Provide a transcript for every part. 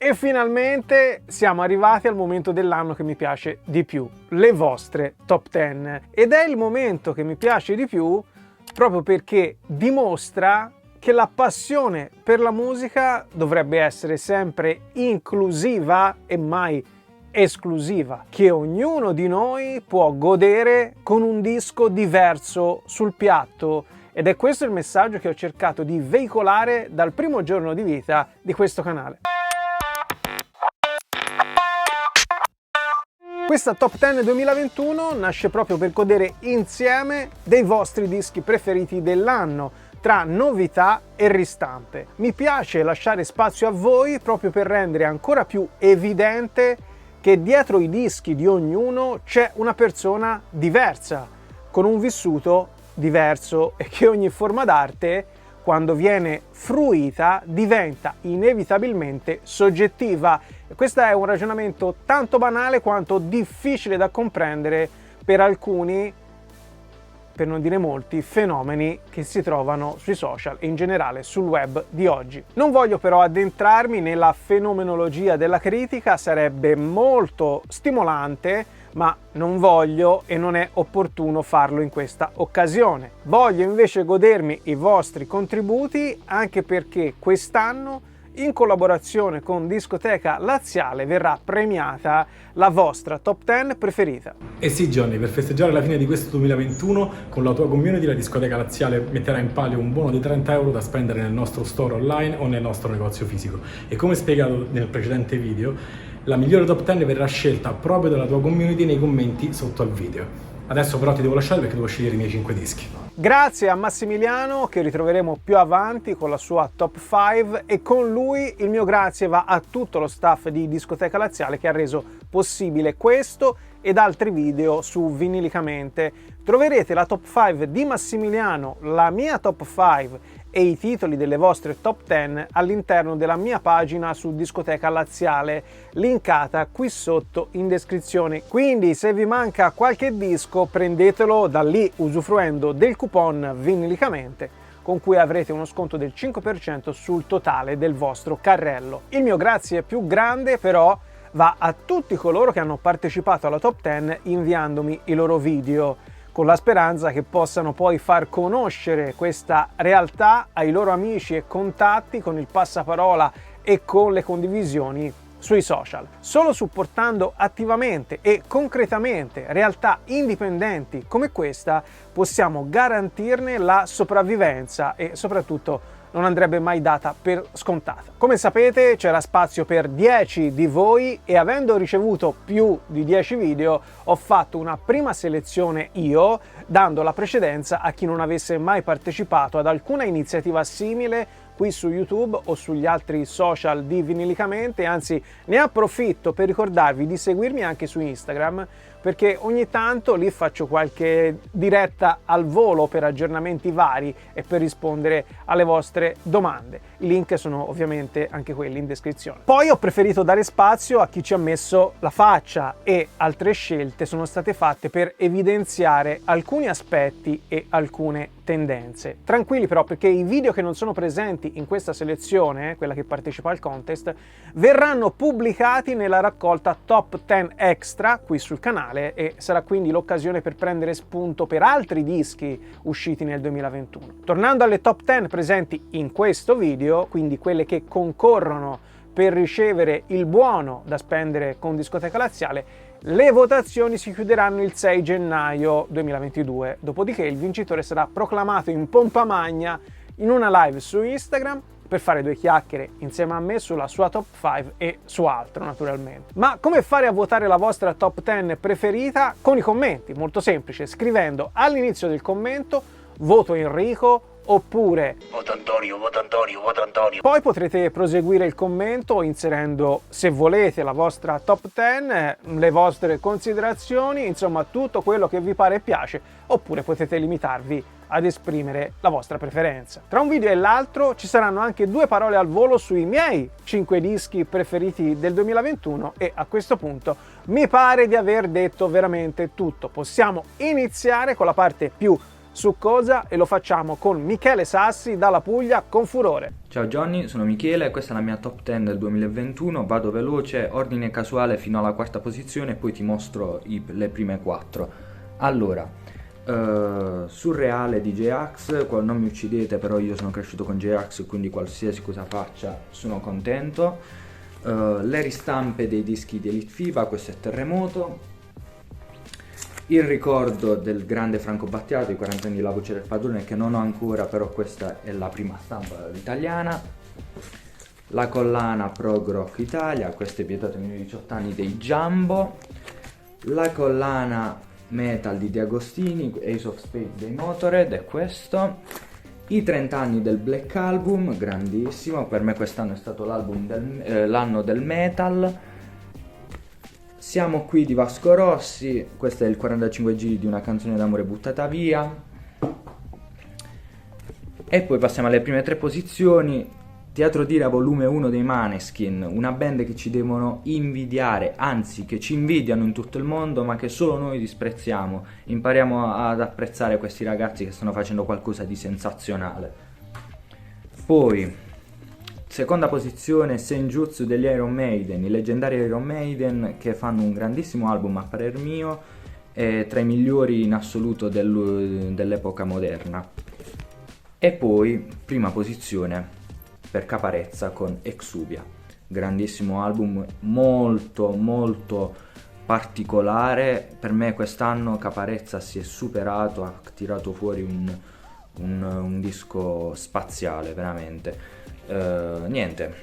E finalmente siamo arrivati al momento dell'anno che mi piace di più, le vostre top 10. Ed è il momento che mi piace di più proprio perché dimostra che la passione per la musica dovrebbe essere sempre inclusiva e mai esclusiva, che ognuno di noi può godere con un disco diverso sul piatto, ed è questo il messaggio che ho cercato di veicolare dal primo giorno di vita di questo canale. Questa Top 10 2021 nasce proprio per godere insieme dei vostri dischi preferiti dell'anno, tra novità e ristampe. Mi piace lasciare spazio a voi proprio per rendere ancora più evidente che dietro i dischi di ognuno c'è una persona diversa, con un vissuto diverso, e che ogni forma d'arte, quando viene fruita, diventa inevitabilmente soggettiva. E questo è un ragionamento tanto banale quanto difficile da comprendere per alcuni, per non dire molti, fenomeni che si trovano sui social e in generale sul web di oggi. Non voglio però addentrarmi nella fenomenologia della critica, sarebbe molto stimolante, ma non voglio e non è opportuno farlo in questa occasione. Voglio invece godermi i vostri contributi, anche perché quest'anno, in collaborazione con Discoteca Laziale, verrà premiata la vostra top 10 preferita. E sì Johnny, per festeggiare la fine di questo 2021, con la tua community la Discoteca Laziale metterà in palio un buono di 30 euro da spendere nel nostro store online o nel nostro negozio fisico. E come spiegato nel precedente video, la migliore top 10 verrà scelta proprio dalla tua community nei commenti sotto al video. Adesso però ti devo lasciare perché devo scegliere i miei 5 dischi. Grazie a Massimiliano, che ritroveremo più avanti con la sua top 5, e con lui il mio grazie va a tutto lo staff di Discoteca Laziale che ha reso possibile questo ed altri video su Vinilicamente. Troverete la top 5 di Massimiliano, la mia top 5 e i titoli delle vostre top 10 all'interno della mia pagina su Discoteca Laziale, linkata qui sotto in descrizione. Quindi se vi manca qualche disco, prendetelo da lì usufruendo del coupon Vinilicamente, con cui avrete uno sconto del 5% sul totale del vostro carrello. Il mio grazie più grande però va a tutti coloro che hanno partecipato alla top 10 inviandomi i loro video, con la speranza che possano poi far conoscere questa realtà ai loro amici e contatti con il passaparola e con le condivisioni sui social. Solo supportando attivamente e concretamente realtà indipendenti come questa possiamo garantirne la sopravvivenza e soprattutto non andrebbe mai data per scontata. Come sapete c'era spazio per 10 di voi e avendo ricevuto più di 10 video ho fatto una prima selezione io, dando la precedenza a chi non avesse mai partecipato ad alcuna iniziativa simile qui su YouTube o sugli altri social di Vinilicamente. Anzi, ne approfitto per ricordarvi di seguirmi anche su Instagram, perché ogni tanto lì faccio qualche diretta al volo per aggiornamenti vari e per rispondere alle vostre domande. I link sono ovviamente anche quelli in descrizione. Poi ho preferito dare spazio a chi ci ha messo la faccia e altre scelte sono state fatte per evidenziare alcuni aspetti e alcune tendenze. Tranquilli però, perché i video che non sono presenti in questa selezione, quella che partecipa al contest, verranno pubblicati nella raccolta Top 10 Extra qui sul canale e sarà quindi l'occasione per prendere spunto per altri dischi usciti nel 2021. Tornando alle top 10 presenti in questo video, quindi quelle che concorrono per ricevere il buono da spendere con Discoteca Laziale, le votazioni si chiuderanno il 6 gennaio 2022, dopodiché il vincitore sarà proclamato in pompa magna in una live su Instagram per fare due chiacchiere insieme a me sulla sua top 5 e su altro naturalmente. Ma come fare a votare la vostra top 10 preferita? Con i commenti, molto semplice, scrivendo all'inizio del commento voto Enrico oppure voto Antonio, voto Antonio, voto Antonio. Poi potrete proseguire il commento inserendo, se volete, la vostra top 10, le vostre considerazioni, insomma tutto quello che vi pare e piace, oppure potete limitarvi ad esprimere la vostra preferenza. Tra un video e l'altro ci saranno anche due parole al volo sui miei 5 dischi preferiti del 2021 e a questo punto mi pare di aver detto veramente tutto. Possiamo iniziare con la parte più succosa e lo facciamo con Michele Sassi dalla Puglia con furore. Ciao Johnny, sono Michele, questa è la mia top 10 del 2021, vado veloce, ordine casuale fino alla quarta posizione e poi ti mostro le prime 4. Allora, Surreale di J-Ax, non mi uccidete, però io sono cresciuto con J-Ax, quindi qualsiasi cosa faccia sono contento. Le ristampe dei dischi di Elite Fiba, questo è Terremoto. Il ricordo del grande Franco Battiato, i 40 anni di La Voce del Padrone, che non ho ancora, però questa è la prima stampa italiana. La collana Prog Rock Italia, questo è vietato ai minori di 18 anni dei Jumbo. La collana Metal di De Agostini, Ace of Spades dei Motorhead, è questo. I 30 anni del Black Album, grandissimo, per me quest'anno è stato l'anno del metal. Siamo qui di Vasco Rossi, questo è il 45 giri di Una canzone d'amore buttata via. E poi passiamo alle prime 3 posizioni. Teatro d'Ira volume 1 dei Maneskin, una band che ci devono invidiare, anzi che ci invidiano in tutto il mondo, ma che solo noi disprezziamo. Impariamo ad apprezzare questi ragazzi che stanno facendo qualcosa di sensazionale. Poi, seconda posizione, Senjutsu degli Iron Maiden, i leggendari Iron Maiden che fanno un grandissimo album a parer mio, tra i migliori in assoluto dell'epoca moderna. E poi, prima posizione per Caparezza con Exuvia, grandissimo album, molto particolare. Per me quest'anno Caparezza si è superato, ha tirato fuori un disco spaziale veramente. Niente,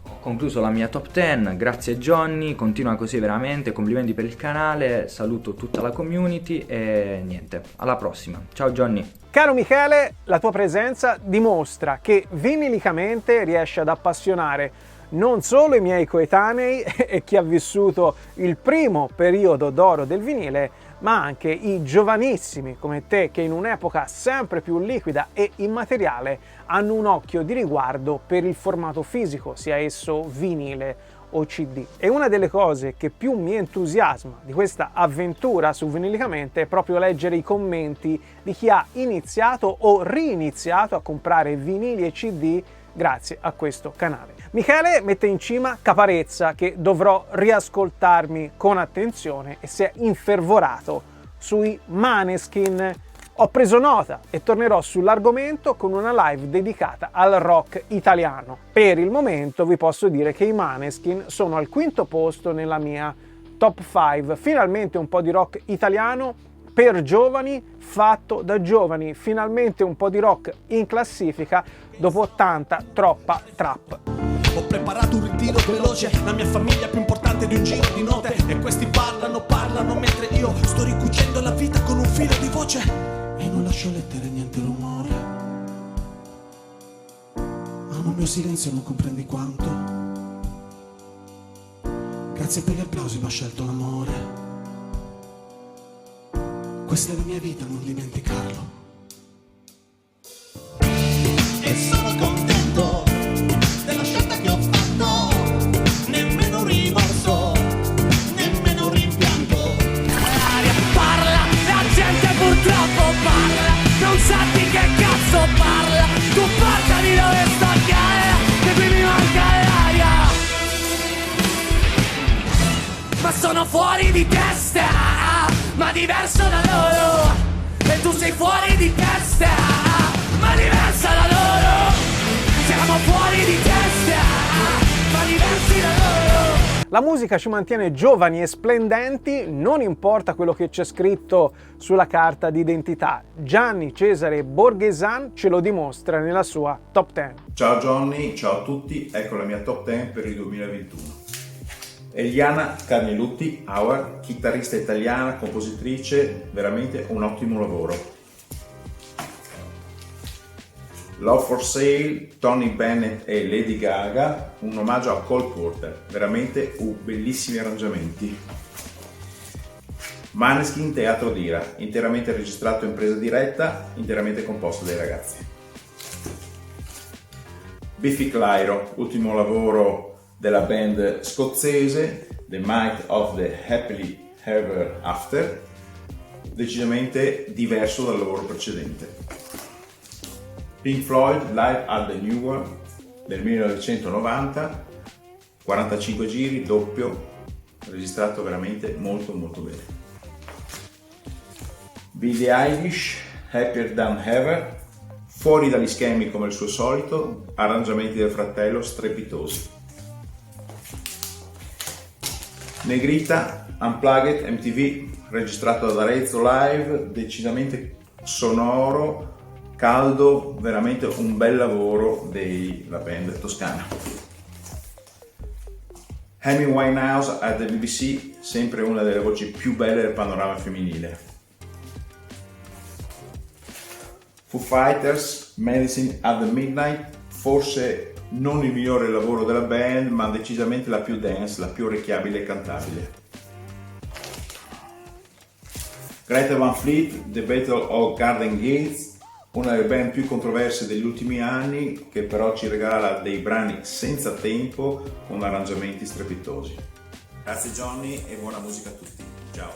ho concluso la mia top 10, grazie Johnny, continua così veramente, complimenti per il canale, saluto tutta la community e niente, alla prossima, ciao Johnny. Caro Michele, la tua presenza dimostra che vinilicamente riesci ad appassionare non solo i miei coetanei e chi ha vissuto il primo periodo d'oro del vinile, ma anche i giovanissimi come te che in un'epoca sempre più liquida e immateriale hanno un occhio di riguardo per il formato fisico, sia esso vinile o CD. E una delle cose che più mi entusiasma di questa avventura su Vinilicamente è proprio leggere i commenti di chi ha iniziato o riniziato a comprare vinili e CD grazie a questo canale. Michele mette in cima Caparezza, che dovrò riascoltarmi con attenzione, e si è infervorato sui Maneskin. Ho preso nota e tornerò sull'argomento con una live dedicata al rock italiano. Per il momento vi posso dire che i Maneskin sono al quinto posto nella mia top 5. Finalmente un po' di rock italiano per giovani, fatto da giovani. Finalmente un po' di rock in classifica dopo tanta, troppa trap. Ho preparato un ritiro veloce, la mia famiglia è più importante di un giro di note. E questi parlano mentre io sto ricucendo la vita con un filo di voce. E non lascio lettere, niente rumore. Amo il mio silenzio, non comprendi quanto. Grazie per gli applausi, ma ho scelto l'amore. Questa è la mia vita, non dimenticarlo. E sono contento della scelta che ho fatto. Nemmeno un rimorso, nemmeno un rimpianto. L'aria parla, la gente purtroppo parla. Non sa di che cazzo parla. Tu parla di dove sto a che qui mi manca l'aria. Ma sono fuori di testa, ma diverso da loro. E tu sei fuori di testa, ma diversa da loro. Siamo fuori di testa, ma diversi da loro. La musica ci mantiene giovani e splendenti, non importa quello che c'è scritto sulla carta d'identità. Gianni Cesare Borghesan ce lo dimostra nella sua top 10. Ciao Johnny, ciao a tutti, ecco la mia top 10 per il 2021. Eliana Carnelutti Auer, chitarrista italiana, compositrice, veramente un ottimo lavoro. Love for Sale, Tony Bennett e Lady Gaga, un omaggio a Cole Porter, veramente bellissimi arrangiamenti. Maneskin Teatro d'Ira, interamente registrato in presa diretta, interamente composto dai ragazzi. Biffy Clyro, ultimo lavoro della band scozzese, The Might of the Happily Ever After. decisamente diverso dal lavoro precedente. Pink Floyd Live at the New World del 1990, 45 giri, doppio, registrato veramente molto bene. Billie Eilish, Happier Than Ever, fuori dagli schemi come il suo solito, arrangiamenti del fratello strepitosi. Negrita, Unplugged MTV, registrato ad Arezzo Live, decisamente sonoro, caldo, veramente un bel lavoro della band toscana. Amy Winehouse at the BBC, sempre una delle voci più belle del panorama femminile. Foo Fighters, Medicine at the Midnight, forse non il migliore lavoro della band, ma decisamente la più dance, la più orecchiabile e cantabile. Greta Van Fleet, The Battle of Garden Gates, una delle band più controverse degli ultimi anni, che però ci regala dei brani senza tempo con arrangiamenti strepitosi. Grazie Johnny e buona musica a tutti. Ciao!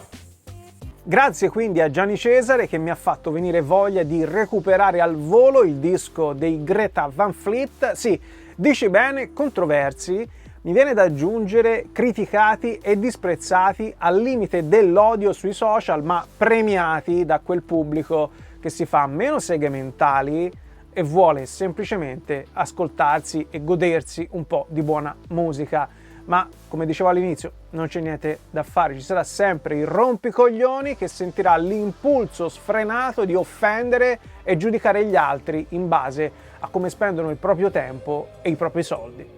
Grazie quindi a Gianni Cesare che mi ha fatto venire voglia di recuperare al volo il disco dei Greta Van Fleet. Sì, dici bene, controversi, mi viene da aggiungere criticati e disprezzati al limite dell'odio sui social, ma premiati da quel pubblico che si fa meno seghe mentali e vuole semplicemente ascoltarsi e godersi un po' di buona musica. Ma, come dicevo all'inizio, non c'è niente da fare, ci sarà sempre il rompicoglioni che sentirà l'impulso sfrenato di offendere e giudicare gli altri in base a come spendono il proprio tempo e i propri soldi.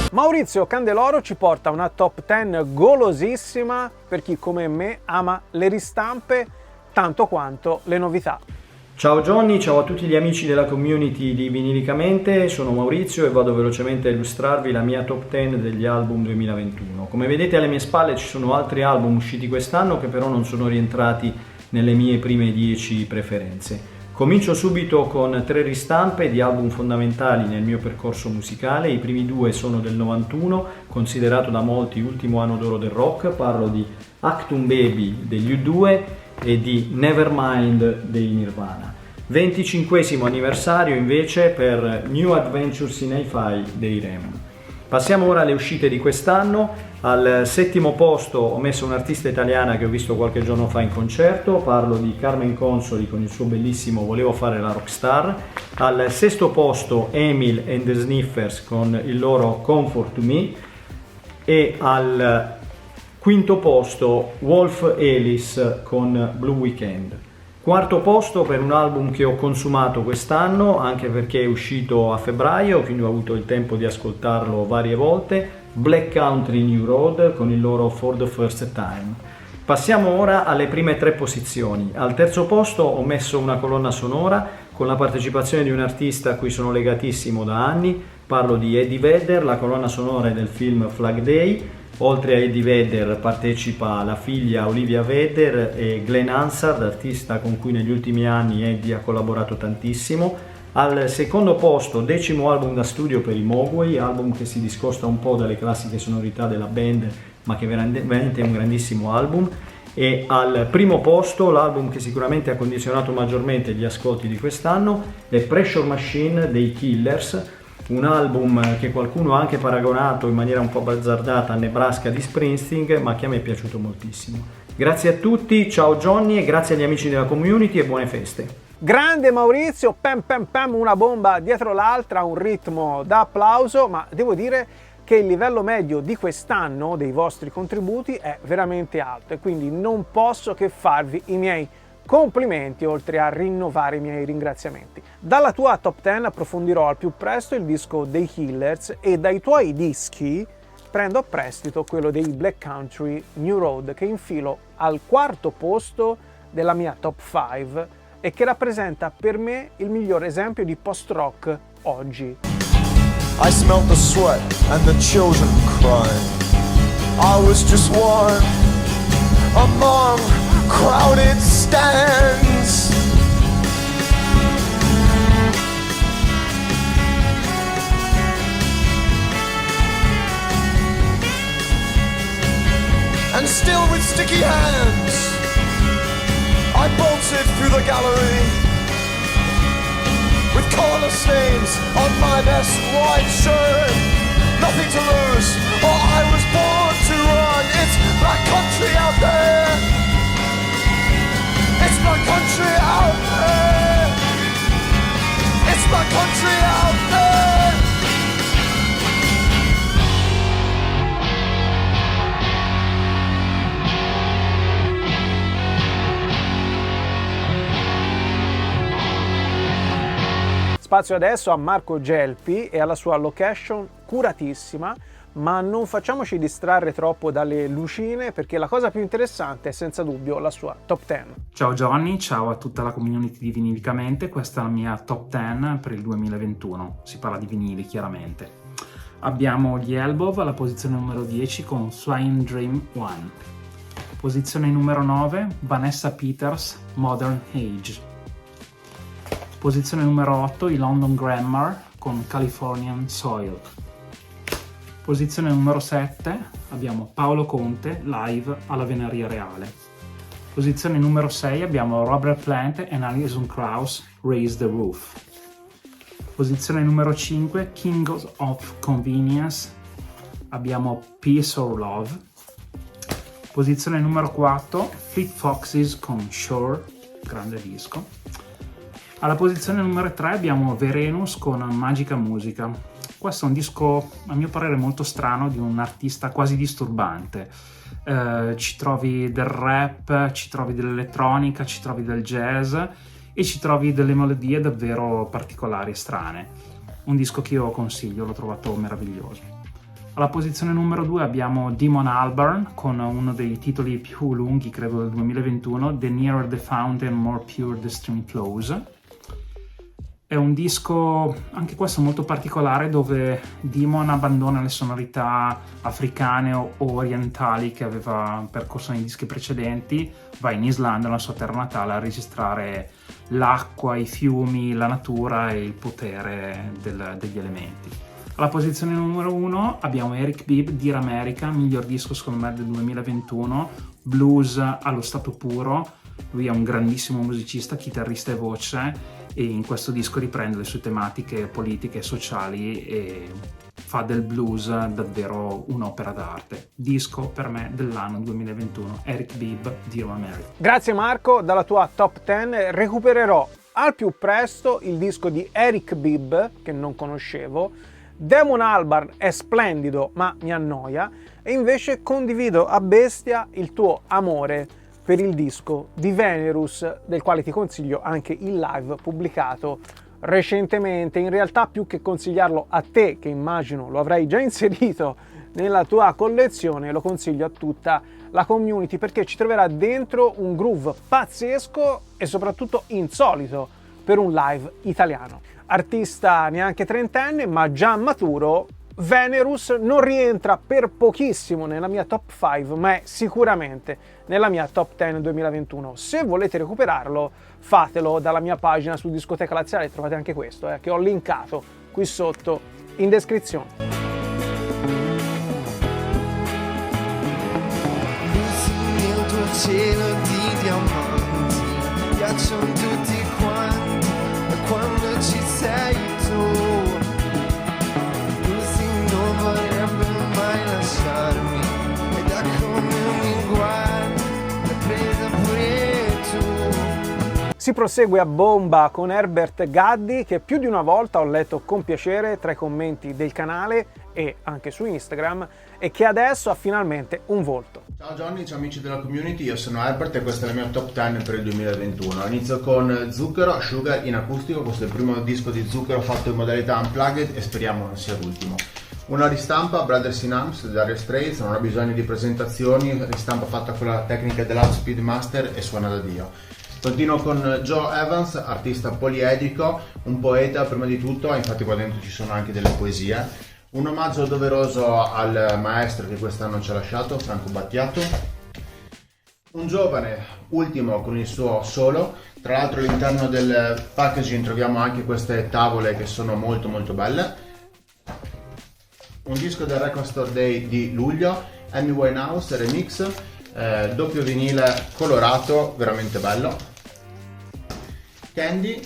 Maurizio Candeloro ci porta una top 10 golosissima per chi come me ama le ristampe tanto quanto le novità. Ciao Johnny, ciao a tutti gli amici della community di Vinilicamente, sono Maurizio e vado velocemente a illustrarvi la mia top 10 degli album 2021. Come vedete alle mie spalle ci sono altri album usciti quest'anno che però non sono rientrati nelle mie prime 10 preferenze. Comincio subito con 3 ristampe di album fondamentali nel mio percorso musicale. I primi 2 sono del 91, considerato da molti ultimo anno d'oro del rock. Parlo di Actum Baby degli U2 e di Nevermind dei Nirvana. 25esimo anniversario invece per New Adventures in Hi-Fi dei Rem. Passiamo ora alle uscite di quest'anno. Al 7° posto ho messo un'artista italiana che ho visto qualche giorno fa in concerto, parlo di Carmen Consoli con il suo bellissimo Volevo fare la rockstar. Al 6° posto Emil and the Sniffers con il loro Comfort to Me e al 5° posto Wolf Alice con Blue Weekend. 4° posto per un album che ho consumato quest'anno, anche perché è uscito a febbraio, quindi ho avuto il tempo di ascoltarlo varie volte, Black Country New Road con il loro For the First Time. Passiamo ora alle prime 3 posizioni. Al 3° posto ho messo una colonna sonora con la partecipazione di un artista a cui sono legatissimo da anni, parlo di Eddie Vedder, la colonna sonora è del film Flag Day. Oltre a Eddie Vedder partecipa la figlia Olivia Vedder e Glenn Hansard, artista con cui negli ultimi anni Eddie ha collaborato tantissimo. Al 2° posto, 10° album da studio per i Mogwai, album che si discosta un po' dalle classiche sonorità della band, ma che veramente è un grandissimo album. E al 1° posto, l'album che sicuramente ha condizionato maggiormente gli ascolti di quest'anno, è Pressure Machine dei Killers, un album che qualcuno ha anche paragonato in maniera un po' bazzardata a Nebraska di Springsteen, ma che a me è piaciuto moltissimo. Grazie a tutti, ciao Johnny e grazie agli amici della community e buone feste. Grande Maurizio, pam pam pam, una bomba dietro l'altra, un ritmo da applauso, ma devo dire che il livello medio di quest'anno dei vostri contributi è veramente alto e quindi non posso che farvi i miei complimenti oltre a rinnovare i miei ringraziamenti. Dalla tua top 10 approfondirò al più presto il disco dei Killers e dai tuoi dischi prendo a prestito quello dei Black Country New Road, che infilo al quarto posto della mia top 5 e che rappresenta per me il miglior esempio di post-rock oggi. I smelt the sweat and the children crying. I was just one among crowded stands. And still with sticky hands, I bolted through the gallery with collar stains on my best white shirt. Nothing to lose, or I was born to run. It's black country out there. It's black country out there. It's black country out there. Spazio adesso a Marco Gelpi e alla sua location curatissima, ma non facciamoci distrarre troppo dalle lucine, perché la cosa più interessante è senza dubbio la sua top 10. Ciao Johnny, ciao a tutta la community di Vinilicamente, questa è la mia top 10 per il 2021, si parla di vinili chiaramente. Abbiamo gli Elbow alla posizione numero 10 con Flying Dream 1. Posizione numero 9, Vanessa Peters, Modern Age. Posizione numero 8, i London Grammar con Californian Soil. Posizione numero 7, abbiamo Paolo Conte, live alla Venaria Reale. Posizione numero 6, abbiamo Robert Plant e Alison Krauss, Raise the Roof. Posizione numero 5, Kings of Convenience, abbiamo Peace or Love. Posizione numero 4, Fleet Foxes con Shore, grande disco. Alla posizione numero 3 abbiamo Verenus con Magica Musica. Questo è un disco, a mio parere, molto strano, di un artista quasi disturbante. Ci trovi del rap, ci trovi dell'elettronica, ci trovi del jazz e ci trovi delle melodie davvero particolari e strane. Un disco che io consiglio, l'ho trovato meraviglioso. Alla posizione numero 2 abbiamo Damon Albarn con uno dei titoli più lunghi, credo, del 2021, The Nearer the Fountain, More Pure the Stream Flows. È un disco, anche questo molto particolare, dove Damon abbandona le sonorità africane o orientali che aveva percorso nei dischi precedenti, va in Islanda, la sua terra natale, a registrare l'acqua, i fiumi, la natura e il potere degli elementi. Alla posizione numero 1 abbiamo Eric Bibb, Dear America, miglior disco secondo me del 2021, blues allo stato puro. Lui è un grandissimo musicista, chitarrista e voce, e in questo disco riprende le sue tematiche politiche e sociali e fa del blues davvero un'opera d'arte. Disco per me dell'anno 2021, Eric Bibb, Dear America. Grazie Marco, dalla tua top 10 recupererò al più presto il disco di Eric Bibb, che non conoscevo. Damon Albarn è splendido ma mi annoia, e invece condivido a bestia il tuo amore per il disco di Venerus, del quale ti consiglio anche il live pubblicato recentemente. In realtà, più che consigliarlo a te, che immagino lo avrai già inserito nella tua collezione, lo consiglio a tutta la community, perché ci troverà dentro un groove pazzesco e soprattutto insolito per un live italiano. Artista neanche trentenne ma già maturo, Venerus non rientra per pochissimo nella mia top 5, ma è sicuramente nella mia top 10 2021. Se volete recuperarlo, fatelo dalla mia pagina su Discoteca Laziale, trovate anche questo, che ho linkato qui sotto in descrizione. Nel tuo cielo di diamanti, piacciono tutti quanti, da quando ci sei tu. Non vorrebbe mai lasciarmi, e da come mi guardi, l'hai presa pure tu. Si prosegue a bomba con Herbert Gaddi, che più di una volta ho letto con piacere tra i commenti del canale e anche su Instagram, e che adesso ha finalmente un volto. Ciao Johnny, ciao amici della community, io sono Herbert e questa è la mia top 10 per il 2021. Inizio con Zucchero, Sugar in acustico, questo è il primo disco di Zucchero fatto in modalità unplugged e speriamo non sia l'ultimo. Una ristampa Brothers in Arms di Dire Straits, non ha bisogno di presentazioni, ristampa fatta con la tecnica dell'Outspeed Master e suona da Dio. Continuo con Joe Evans, artista poliedrico, un poeta prima di tutto, infatti qua dentro ci sono anche delle poesie. Un omaggio doveroso al maestro che quest'anno ci ha lasciato, Franco Battiato. Un giovane, ultimo con il suo solo, tra l'altro all'interno del packaging troviamo anche queste tavole che sono molto molto belle. Un disco del Record Store Day di luglio, Amy Winehouse Remix, doppio vinile colorato, veramente bello. Candy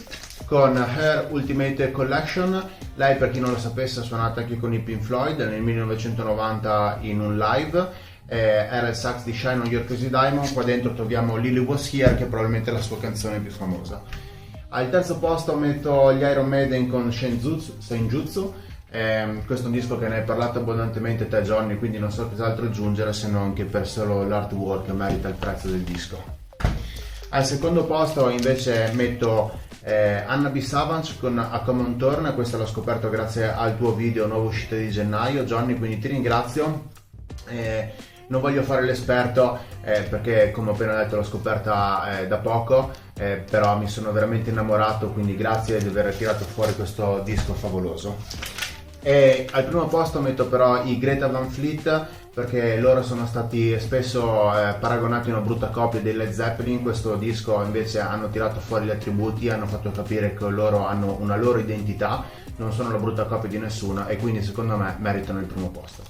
con Her Ultimate Collection, lei per chi non lo sapesse ha suonato anche con i Pink Floyd nel 1990 in un live, era il sax di Shine on Your Crazy Diamond. Qua dentro troviamo Lily Was Here, che è probabilmente la sua canzone più famosa. Al terzo posto metto gli Iron Maiden con Senjutsu. Questo è un disco che ne hai parlato abbondantemente te, Johnny, quindi non so cos'altro aggiungere se non che per solo l'artwork merita il prezzo del disco. Al secondo posto invece metto Anna B. Savage con A Common Turn. Questa l'ho scoperto grazie al tuo video nuova uscita di gennaio, Johnny, quindi ti ringrazio. Non voglio fare l'esperto perché come ho appena detto l'ho scoperta da poco, però mi sono veramente innamorato, quindi grazie di aver tirato fuori questo disco favoloso. E al primo posto metto però i Greta Van Fleet, perché loro sono stati spesso paragonati a una brutta copia dei Led Zeppelin. Questo disco invece hanno tirato fuori gli attributi, hanno fatto capire che loro hanno una loro identità, non sono la brutta copia di nessuno, e quindi secondo me meritano il primo posto.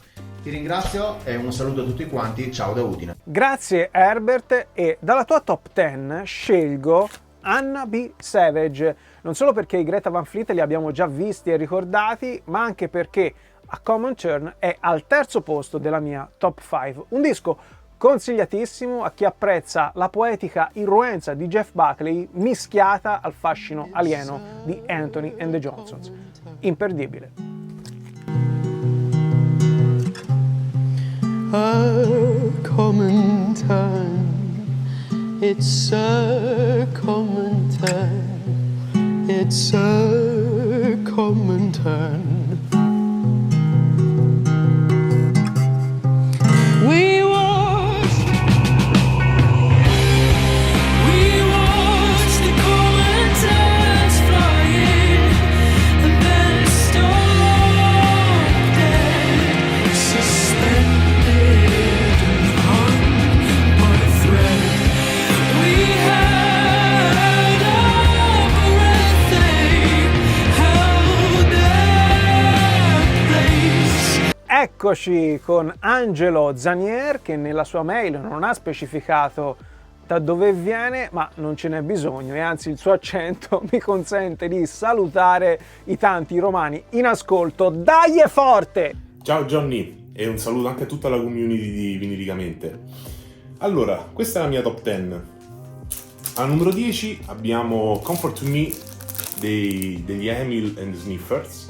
Ti ringrazio e un saluto a tutti quanti, ciao da Udine. Grazie Herbert, e dalla tua top 10 scelgo Anna B. Savage, non solo perché i Greta Van Fleet li abbiamo già visti e ricordati, ma anche perché A Common Turn è al terzo posto della mia top 5. Un disco consigliatissimo a chi apprezza la poetica irruenza di Jeff Buckley mischiata al fascino alieno di Anthony and the Johnsons. Imperdibile. A common turn, it's a common turn, it's a common turn. We watch the common turns flying, and then stop dead, suspended. Eccoci con Angelo Zanier, che nella sua mail non ha specificato da dove viene, ma non ce n'è bisogno, e anzi il suo accento mi consente di salutare i tanti romani in ascolto. Dai è forte! Ciao Johnny, e un saluto anche a tutta la community di Vinilicamente. Allora, questa è la mia top 10. Al numero 10 abbiamo Comfort to Me degli Emil and Sniffers.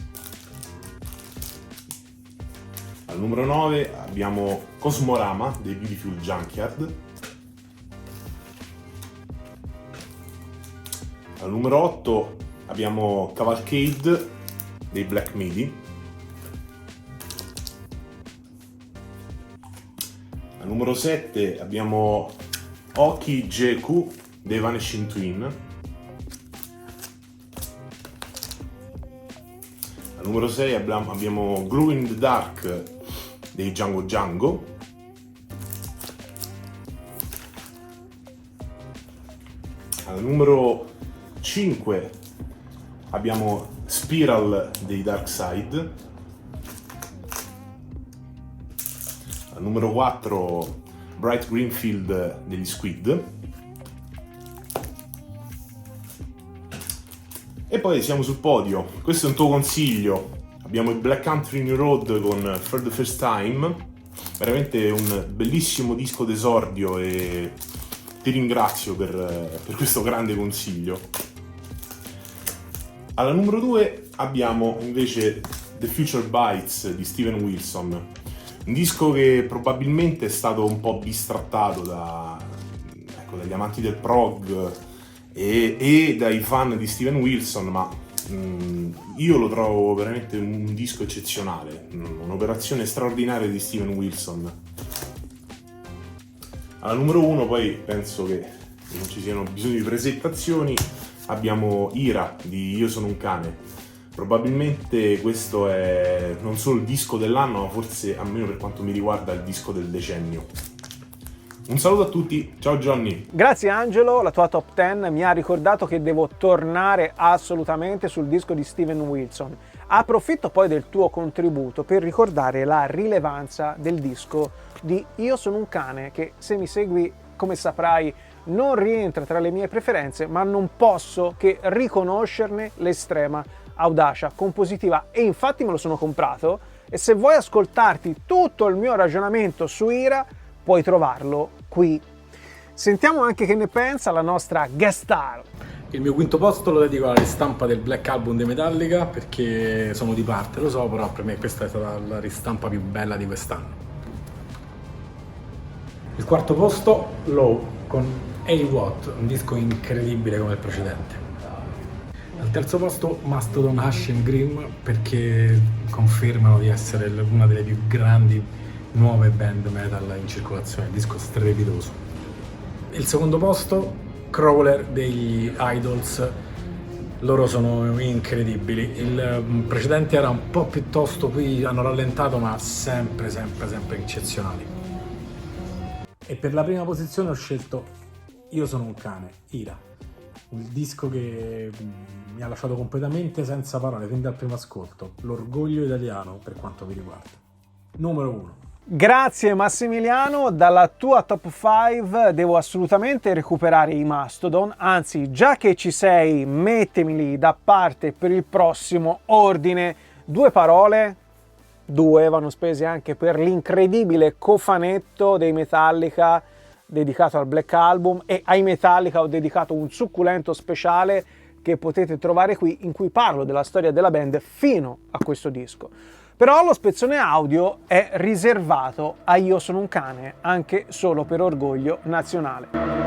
Al numero 9 abbiamo Cosmorama dei Beautiful Junkyard. Al numero 8 abbiamo Cavalcade dei Black Midi. Al numero 7 abbiamo Oki JQ dei Vanishing Twin. Al numero 6 abbiamo Glow in the Dark dei Django Django. Al numero 5 abbiamo Spiral dei Dark Side. Al numero 4 Bright Greenfield degli Squid. E poi siamo sul podio. Questo è un tuo consiglio. Abbiamo il Black Country New Road con For the First Time, veramente un bellissimo disco d'esordio e ti ringrazio per questo grande consiglio. Alla numero 2 abbiamo invece The Future Bites di Steven Wilson, un disco che probabilmente è stato un po' bistrattato dagli amanti del prog e dai fan di Steven Wilson, ma io lo trovo veramente un disco eccezionale, un'operazione straordinaria di Steven Wilson. Alla numero 1 poi penso che non ci siano bisogno di presentazioni, abbiamo Ira di Io sono un cane. Probabilmente questo è non solo il disco dell'anno, ma forse, almeno per quanto mi riguarda, il disco del decennio. Un saluto a tutti, ciao Johnny. Grazie Angelo, la tua top 10 mi ha ricordato che devo tornare assolutamente sul disco di Steven Wilson. Approfitto poi del tuo contributo per ricordare la rilevanza del disco di Io sono un cane, che se mi segui, come saprai, non rientra tra le mie preferenze, ma non posso che riconoscerne l'estrema audacia compositiva, e infatti me lo sono comprato, e se vuoi ascoltarti tutto il mio ragionamento su Ira puoi trovarlo qui. Sentiamo anche che ne pensa la nostra guest star. Il mio quinto posto lo dedico alla ristampa del Black Album dei Metallica, perché sono di parte, lo so, però per me questa è stata la ristampa più bella di quest'anno. Il quarto posto, Low con A-What, un disco incredibile come il precedente. Al terzo posto Mastodon, Hush and Grim, perché confermano di essere una delle più grandi nuove band metal in circolazione, il disco strepitoso. Il secondo posto, Crawler degli Idols, loro sono incredibili. Il precedente era un po' piuttosto, qui hanno rallentato, ma sempre eccezionali. E per la prima posizione ho scelto Io sono un cane, Ira, un disco che mi ha lasciato completamente senza parole fin dal primo ascolto, l'orgoglio italiano per quanto mi riguarda. Numero 1. Grazie Massimiliano, dalla tua top 5 devo assolutamente recuperare i Mastodon, anzi già che ci sei mettemeli da parte per il prossimo ordine. 2 parole, 2 vanno spese anche per l'incredibile cofanetto dei Metallica dedicato al Black Album, e ai Metallica ho dedicato un succulento speciale che potete trovare qui, in cui parlo della storia della band fino a questo disco. Però lo spezzone audio è riservato a Io sono un cane, anche solo per orgoglio nazionale.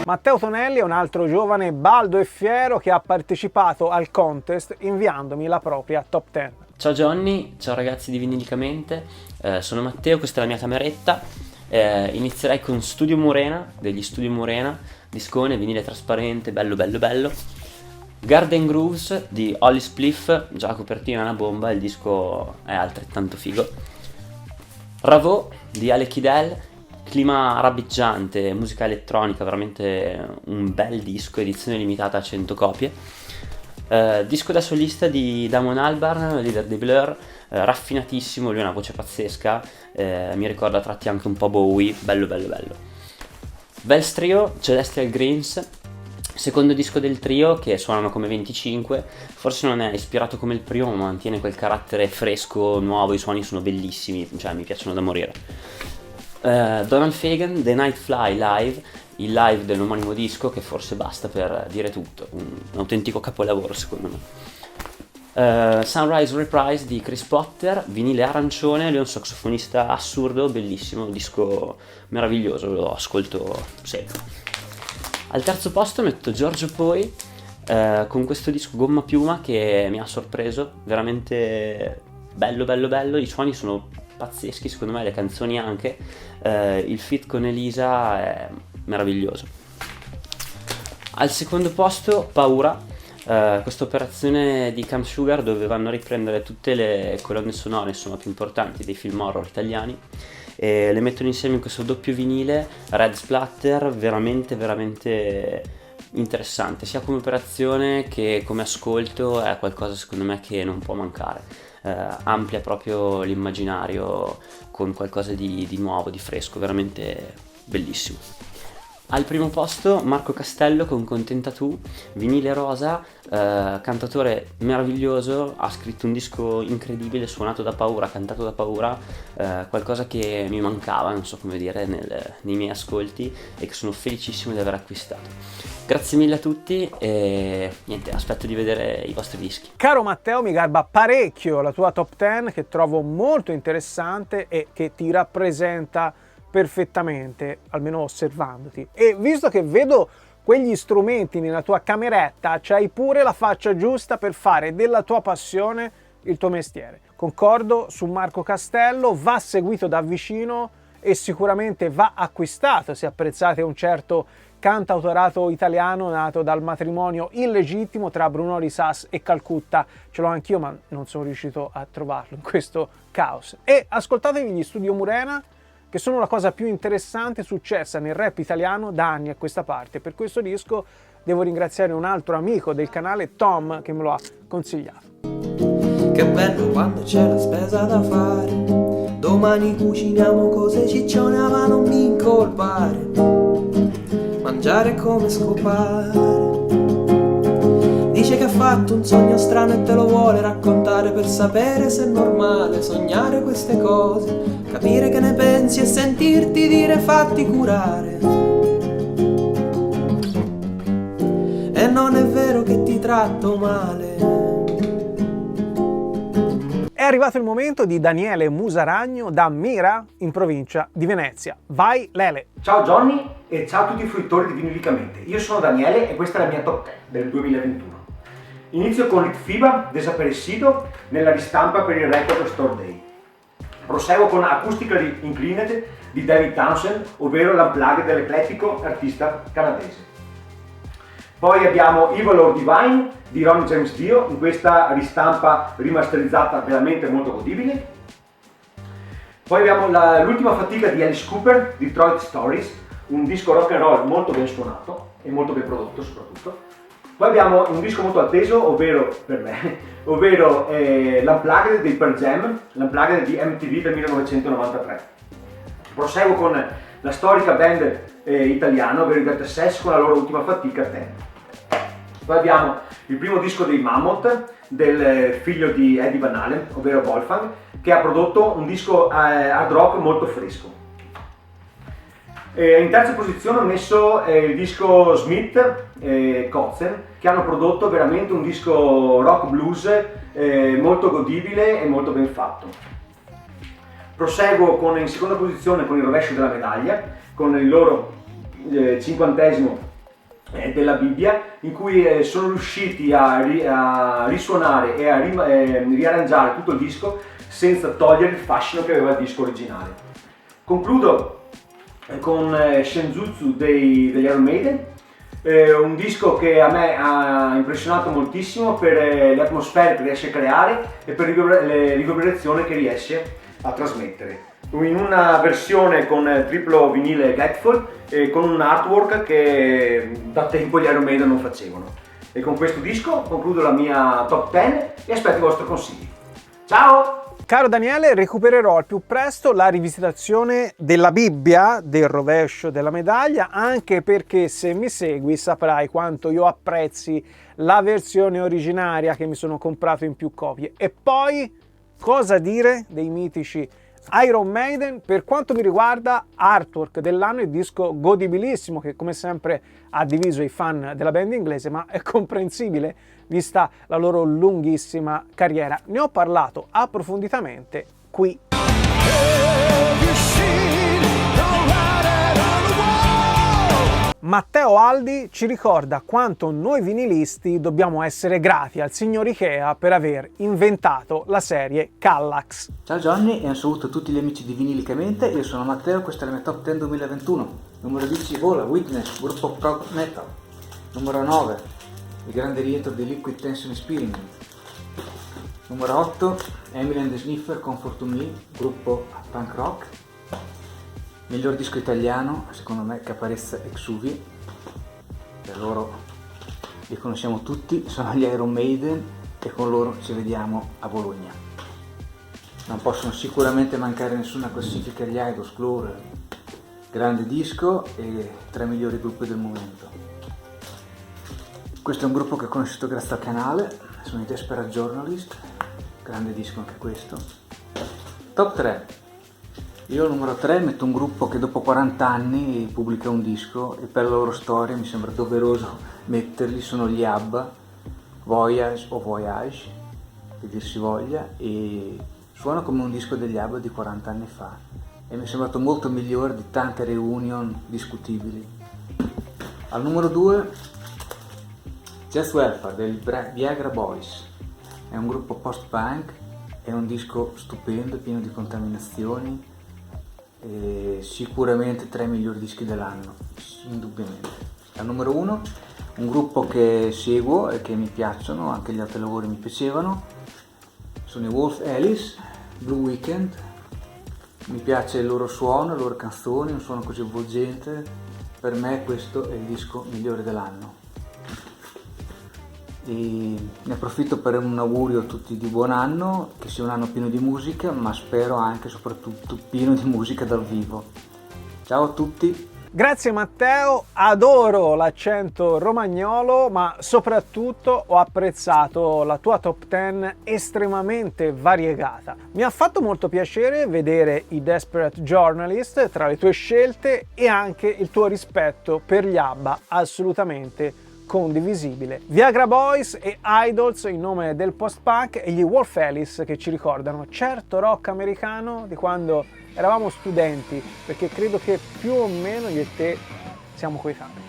Matteo Tonelli è un altro giovane baldo e fiero che ha partecipato al contest inviandomi la propria top 10. Ciao Johnny, ciao ragazzi di Vinilicamente, sono Matteo, questa è la mia cameretta. Inizierei con Studio Murena, degli Studio Murena, discone, vinile trasparente, bello. Garden Grooves di Holly Spliff, già la copertina è una bomba, il disco è altrettanto figo. Ravò di Ale Kidel, clima rabbigiante, musica elettronica, veramente un bel disco, edizione limitata a 100 copie. Disco da solista di Damon Albarn, leader dei Blur, raffinatissimo, lui ha una voce pazzesca, mi ricorda a tratti anche un po' Bowie, bello. Vels Trio, Celestial Greens, secondo disco del trio che suonano come 25, forse non è ispirato come il primo, ma mantiene quel carattere fresco, nuovo, i suoni sono bellissimi, cioè mi piacciono da morire. Donald Fagen, The Night Fly Live, il live dell'omonimo disco che forse basta per dire tutto, un autentico capolavoro secondo me. Sunrise Reprise di Chris Potter, vinile arancione, lui è un sassofonista assurdo, bellissimo, disco meraviglioso, lo ascolto sempre. Al terzo posto metto Giorgio Poi con questo disco Gomma Piuma che mi ha sorpreso, veramente bello, i suoni sono pazzeschi secondo me, le canzoni anche, il feat con Elisa è meraviglioso. Al secondo posto Paura, questa operazione di Camp Sugar dove vanno a riprendere tutte le colonne sonore insomma più importanti dei film horror italiani e le mettono insieme in questo doppio vinile Red Splatter, veramente interessante sia come operazione che come ascolto, è qualcosa secondo me che non può mancare. amplia proprio l'immaginario con qualcosa di nuovo, di fresco, veramente bellissimo. Al primo posto Marco Castello con Contenta tu, vinile rosa, cantatore meraviglioso, ha scritto un disco incredibile, suonato da paura, cantato da paura, qualcosa che mi mancava, non so come dire, nei miei ascolti, e che sono felicissimo di aver acquistato. Grazie mille a tutti e niente, aspetto di vedere i vostri dischi. Caro Matteo, mi garba parecchio la tua top 10, che trovo molto interessante e che ti rappresenta perfettamente, almeno osservandoti. E visto che vedo quegli strumenti nella tua cameretta, c'hai pure la faccia giusta per fare della tua passione il tuo mestiere. Concordo su Marco Castello, va seguito da vicino e sicuramente va acquistato se apprezzate un certo cantautorato italiano nato dal matrimonio illegittimo tra Bruno Risas e Calcutta. Ce l'ho anch'io, ma non sono riuscito a trovarlo in questo caos. E ascoltatevi gli Studio Murena, che sono la cosa più interessante successa nel rap italiano da anni a questa parte. Per questo disco devo ringraziare un altro amico del canale, Tom, che me lo ha consigliato. Che bello quando c'è la spesa da fare, domani cuciniamo cose ciccione ma non mi incolpare, mangiare come scopare. Dice che ha fatto un sogno strano e te lo vuole raccontare per sapere se è normale sognare queste cose, capire che ne pensi e sentirti dire fatti curare. E non è vero che ti tratto male. È arrivato il momento di Daniele Musaragno da Mira, in provincia di Venezia. Vai Lele! Ciao Johnny e ciao a tutti i fruitori di Vinilicamente. Io sono Daniele e questa è la mia top 10 del 2021. Inizio con Litfiba, Desaparecido, nella ristampa per il Record Store Day. Proseguo con Acoustically Inclined di David Townsend, ovvero l'unplugged dell'eclettico artista canadese. Poi abbiamo Evil or Divine di Ronnie James Dio, in questa ristampa rimasterizzata veramente molto godibile. Poi abbiamo l'ultima fatica di Alice Cooper, Detroit Stories, un disco rock and roll molto ben suonato e molto ben prodotto soprattutto. Poi abbiamo un disco molto atteso, ovvero per me, ovvero l'Unplugged dei Pearl Jam, l'Unplugged di MTV del 1993. Proseguo con la storica band italiana, ovvero i Delta Sess, con la loro ultima fatica, Ten. Poi abbiamo il primo disco dei Mammoth, del figlio di Eddie Van Halen, ovvero Wolfgang, che ha prodotto un disco hard rock molto fresco. In terza posizione ho messo il disco Smith e Kotzen, che hanno prodotto veramente un disco rock blues molto godibile e molto ben fatto. Proseguo in seconda posizione con il rovescio della medaglia, con il loro 50° della Bibbia, in cui sono riusciti a risuonare e a riarrangiare tutto il disco senza togliere il fascino che aveva il disco originale. Concludo con Shenzutsu degli Iron Maiden, un disco che a me ha impressionato moltissimo per le atmosfere che riesce a creare e per le riverberazioni che riesce a trasmettere. In una versione con triplo vinile Gatefold e con un artwork che da tempo gli Iron Maiden non facevano. E con questo disco concludo la mia top 10 e aspetto i vostri consigli. Ciao! Caro Daniele, recupererò al più presto la rivisitazione della Bibbia, del rovescio della medaglia, anche perché se mi segui saprai quanto io apprezzi la versione originaria che mi sono comprato in più copie. E poi, cosa dire dei mitici Iron Maiden? Per quanto mi riguarda, artwork dell'anno e disco godibilissimo, che come sempre ha diviso i fan della band inglese, ma è comprensibile vista la loro lunghissima carriera. Ne ho parlato approfonditamente qui. Matteo Aldi ci ricorda quanto noi vinilisti dobbiamo essere grati al signor Ikea per aver inventato la serie Kallax. Ciao Johnny e un saluto a tutti gli amici di Vinilicamente, io sono Matteo, questa è la mia top 10 2021. Numero 10 vola Witness, gruppo prog metal. Numero 9 il grande rientro di Liquid Tension Experiment. Numero 8 Emily and the Sniffer, Comfort to Me, gruppo punk rock. Miglior disco italiano, secondo me, Caparezza e Xuvi, per loro li conosciamo tutti, sono gli Iron Maiden e con loro ci vediamo a Bologna. Non possono sicuramente mancare nessuna classifica gli Idols, Glory, grande disco e 3 migliori gruppi del momento. Questo è un gruppo che ho conosciuto grazie al canale, sono i Desperate Journalist, grande disco anche questo. Top 3. Io al numero 3 metto un gruppo che dopo 40 anni pubblica un disco e per la loro storia mi sembra doveroso metterli, sono gli ABBA, Voyage o Voyage, che dir si voglia, e suona come un disco degli ABBA di 40 anni fa e mi è sembrato molto migliore di tante reunion discutibili. Al numero 2 Just Welfare del Viagra Boys, è un gruppo post-punk, è un disco stupendo, pieno di contaminazioni e sicuramente tra i migliori dischi dell'anno, indubbiamente. Al numero 1 un gruppo che seguo e che mi piacciono, anche gli altri lavori mi piacevano, sono i Wolf Alice, Blue Weekend, mi piace il loro suono, le loro canzoni, un suono così avvolgente, per me questo è il disco migliore dell'anno. E ne approfitto per un augurio a tutti di buon anno, che sia un anno pieno di musica, ma spero anche e soprattutto pieno di musica dal vivo. Ciao a tutti! Grazie Matteo, adoro l'accento romagnolo, ma soprattutto ho apprezzato la tua top 10 estremamente variegata. Mi ha fatto molto piacere vedere i Desperate Journalist tra le tue scelte e anche il tuo rispetto per gli ABBA, assolutamente condivisibile. Viagra Boys e Idols in nome del post-punk e gli Wolf Alice che ci ricordano certo rock americano di quando eravamo studenti, perché credo che più o meno io e te siamo coetanei.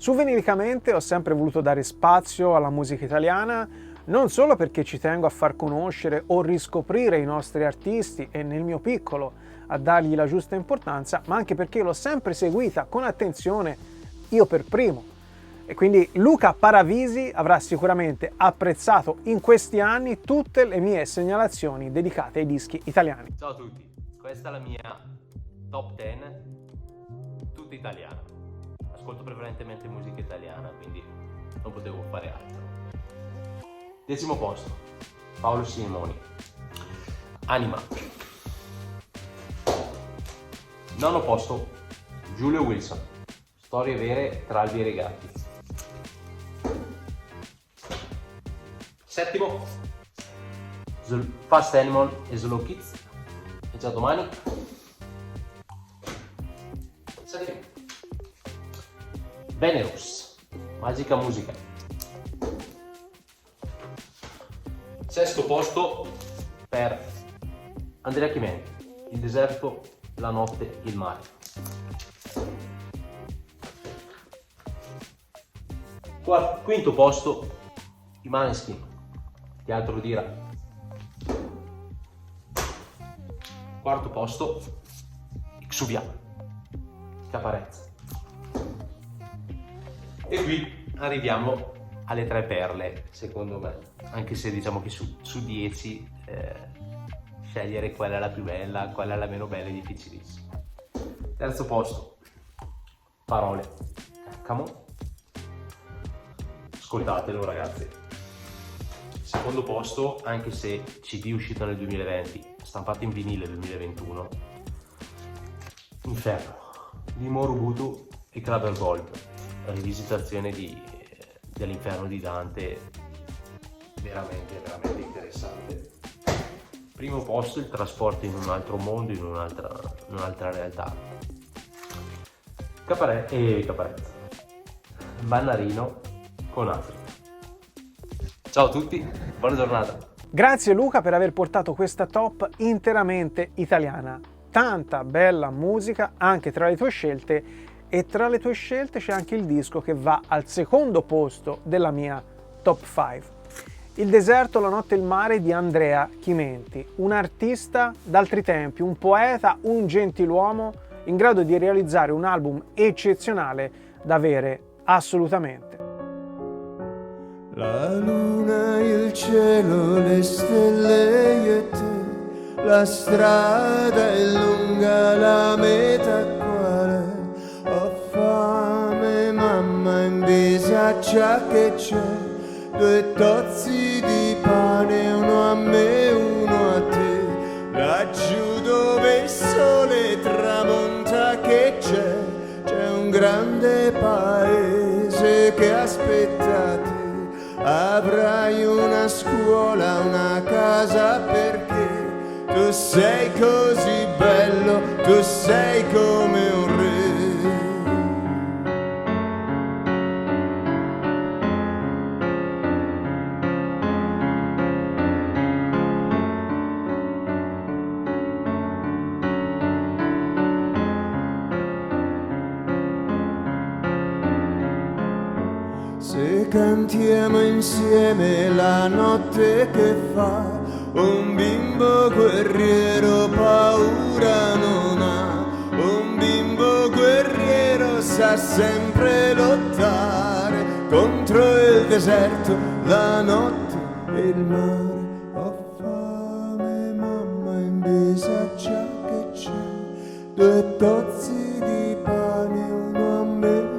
Su Vinilicamente ho sempre voluto dare spazio alla musica italiana, non solo perché ci tengo a far conoscere o riscoprire i nostri artisti e nel mio piccolo a dargli la giusta importanza, ma anche perché l'ho sempre seguita con attenzione io per primo. E quindi Luca Paravisi avrà sicuramente apprezzato in questi anni tutte le mie segnalazioni dedicate ai dischi italiani. Ciao a tutti, questa è la mia top 10, tutta italiana. Ascolto prevalentemente musica italiana, quindi non potevo fare altro. 10° posto, Paolo Simoni, Anima. 9° posto, Giulio Wilson, Storie vere tra albi e gatti. 7° Fast Animal e Slow Kids, e già domani. 6° Venerus, Magica Musica. 6° posto per Andrea Chimenti, Il deserto, la notte, il mare. 5° posto, i Maneskin, Che altro dirà. 4° posto, Xubia, Caparezza. E qui arriviamo alle 3 perle, secondo me, anche se diciamo che su 10 scegliere quella è la più bella, quella è la meno bella è difficilissimo. 3° posto, Parole, Camo. Ascoltatelo ragazzi. 2° posto, anche se CD uscito nel 2020, stampato in vinile nel 2021, Inferno, di Moro Butu e Claver Gold, rivisitazione dell'Inferno di Dante, veramente interessante. primo posto il trasporto in un altro mondo, in un'altra realtà. Caparezza. Bannarino con Africa. Ciao a tutti, buona giornata. Grazie Luca per aver portato questa top interamente italiana. Tanta bella musica anche tra le tue scelte, e tra le tue scelte c'è anche il disco che va al secondo posto della mia top 5. Il deserto, la notte e il mare di Andrea Chimenti, un artista d'altri tempi, un poeta, un gentiluomo in grado di realizzare un album eccezionale da avere assolutamente. La luna, il cielo, le stelle, io e te, la strada è lunga, la meta quale? Ho fame, mamma, in bisaccia che c'è? 2 tozzi di pane, uno a me, uno a te. Laggiù dove il sole tramonta che c'è un grande paese che aspetta te. Avrai una scuola, una casa perché tu sei così bello, tu sei come un re. Se cantiamo insieme la notte che fa, un bimbo guerriero paura non ha, un bimbo guerriero sa sempre lottare contro il deserto, la notte e il mare. Ho fame, mamma, in bisaccia che c'è? 2 tozzi di pane, uno a me.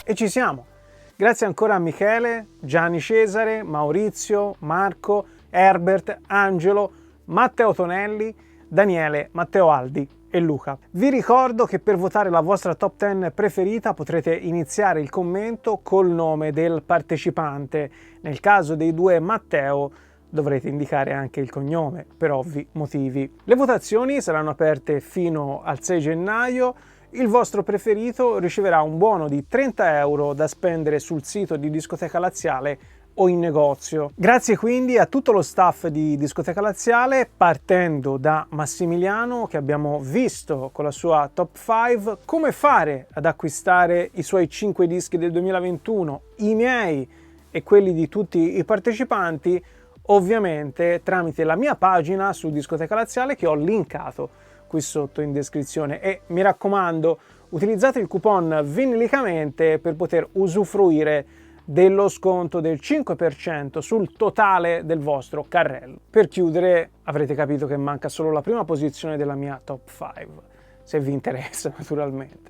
E ci siamo! Grazie ancora a Michele, Gianni Cesare, Maurizio, Marco, Herbert, Angelo, Matteo Tonelli, Daniele, Matteo Aldi e Luca. Vi ricordo che per votare la vostra top 10 preferita potrete iniziare il commento col nome del partecipante. Nel caso dei 2 Matteo dovrete indicare anche il cognome, per ovvi motivi. Le votazioni saranno aperte fino al 6 gennaio. Il vostro preferito riceverà un buono di 30 euro da spendere sul sito di Discoteca Laziale o in negozio. Grazie quindi a tutto lo staff di Discoteca Laziale, partendo da Massimiliano, che abbiamo visto con la sua top 5 come fare ad acquistare i suoi 5 dischi del 2021, i miei e quelli di tutti i partecipanti, ovviamente tramite la mia pagina su Discoteca Laziale che ho linkato qui sotto in descrizione. E mi raccomando, utilizzate il coupon Vinilicamente per poter usufruire dello sconto del 5% sul totale del vostro carrello. Per chiudere, avrete capito che manca solo la prima posizione della mia top 5, se vi interessa naturalmente.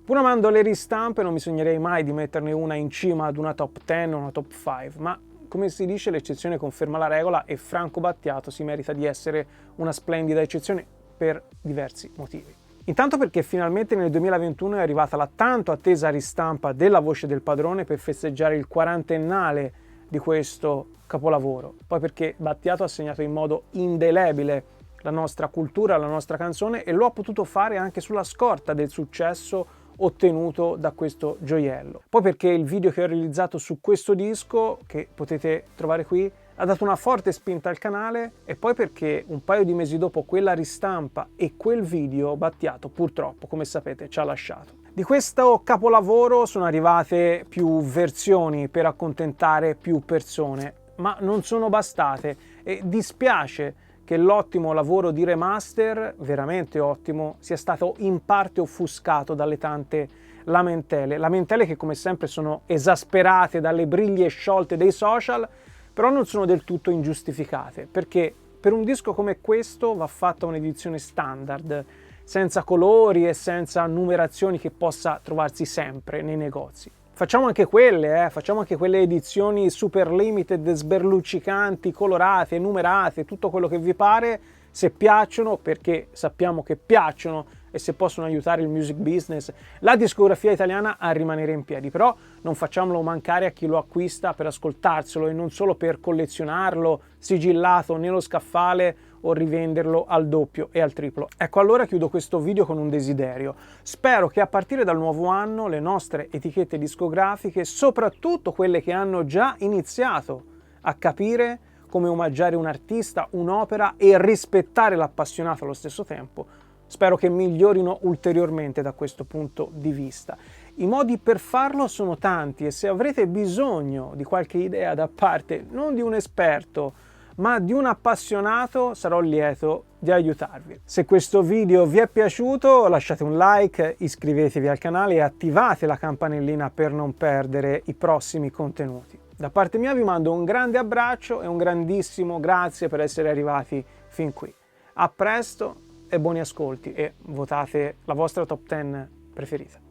Pur amando le ristampe, non mi sognerei mai di metterne una in cima ad una top 10 o una top 5, ma come si dice, l'eccezione conferma la regola e Franco Battiato si merita di essere una splendida eccezione per diversi motivi. Intanto perché finalmente nel 2021 è arrivata la tanto attesa ristampa della Voce del Padrone per festeggiare il 40ennale di questo capolavoro. Poi perché Battiato ha segnato in modo indelebile la nostra cultura, la nostra canzone, e lo ha potuto fare anche sulla scorta del successo ottenuto da questo gioiello. Poi perché il video che ho realizzato su questo disco, che potete trovare qui, ha dato una forte spinta al canale, e poi perché un paio di mesi dopo quella ristampa e quel video Battiato purtroppo, come sapete, ci ha lasciato. Di questo capolavoro sono arrivate più versioni per accontentare più persone, ma non sono bastate, e dispiace che l'ottimo lavoro di remaster, veramente ottimo, sia stato in parte offuscato dalle tante lamentele che come sempre sono esasperate dalle briglie sciolte dei social, però non sono del tutto ingiustificate, perché per un disco come questo va fatta un'edizione standard, senza colori e senza numerazioni che possa trovarsi sempre nei negozi. Facciamo anche quelle edizioni super limited, sberluccicanti, colorate, numerate, tutto quello che vi pare, se piacciono, perché sappiamo che piacciono e se possono aiutare il music business, la discografia italiana a rimanere in piedi. Però non facciamolo mancare a chi lo acquista per ascoltarselo e non solo per collezionarlo sigillato nello scaffale o rivenderlo al doppio e al triplo. Ecco, allora chiudo questo video con un desiderio. Spero che a partire dal nuovo anno le nostre etichette discografiche, soprattutto quelle che hanno già iniziato a capire come omaggiare un artista, un'opera e rispettare l'appassionato allo stesso tempo, spero che migliorino ulteriormente da questo punto di vista. I modi per farlo sono tanti e se avrete bisogno di qualche idea da parte non di un esperto, ma di un appassionato, sarò lieto di aiutarvi. Se questo video vi è piaciuto, lasciate un like, iscrivetevi al canale e attivate la campanellina per non perdere i prossimi contenuti. Da parte mia vi mando un grande abbraccio e un grandissimo grazie per essere arrivati fin qui. A presto e buoni ascolti, e votate la vostra top 10 preferita.